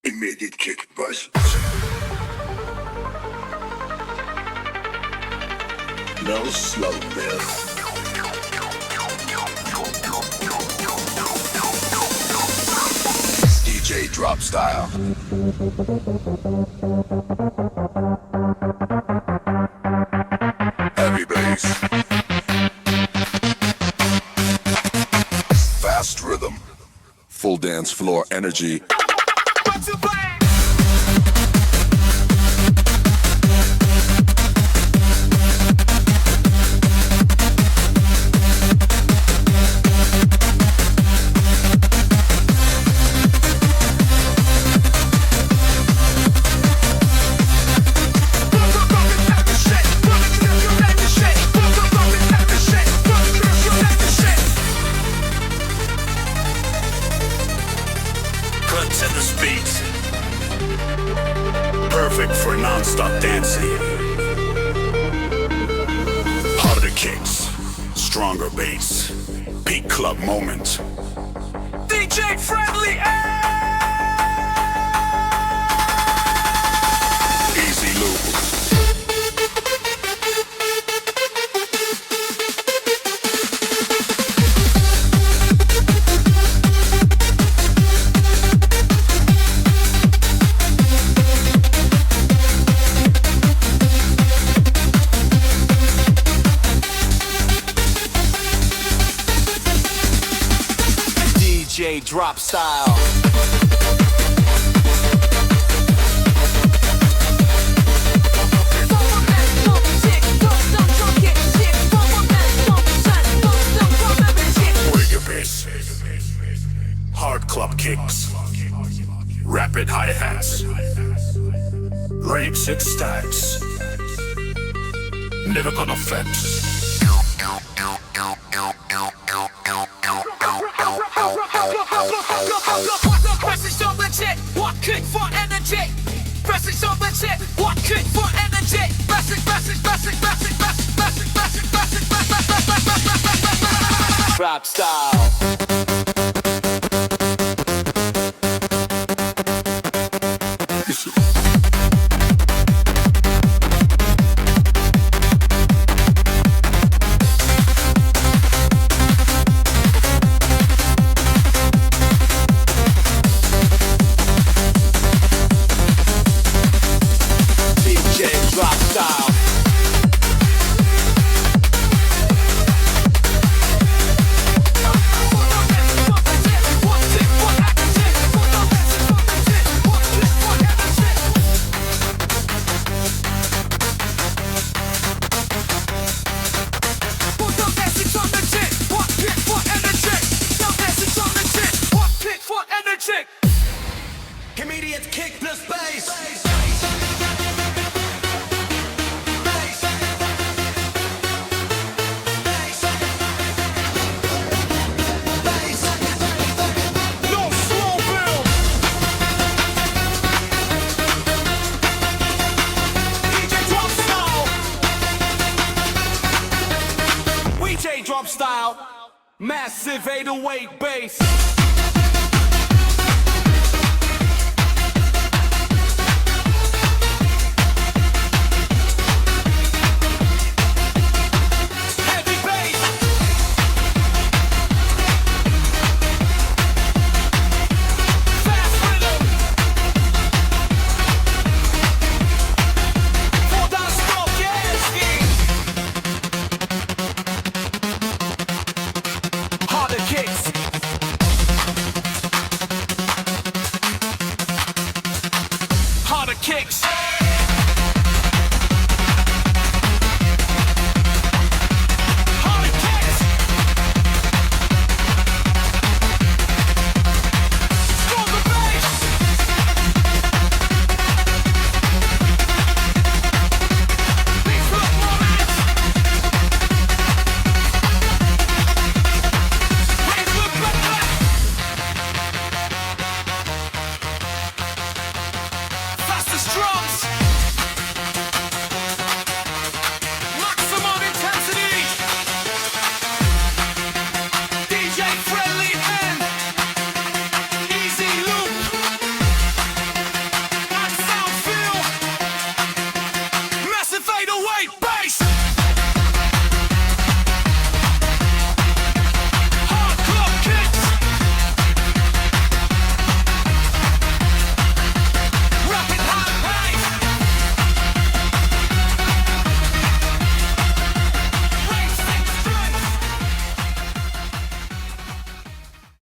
Immediate kick buzz. No slow build. DJ drop style. Heavy bass. Fast rhythm. Full dance floor energy. Perfect for non-stop dancing. Harder kicks, stronger bass, peak club moment. DJ friendly, easy loop. DJ drop style. Hard club kicks, rapid hi-hats, rave six stacks, lyrical effects. Pressing so legit, what kick for energy? Pressing so legit, what kick for energy? Pressing. Drop style. Immediate kick plus bass. No slow build. DJ drop style. DJ drop style. Massive 808 bass. Kicks. Drums!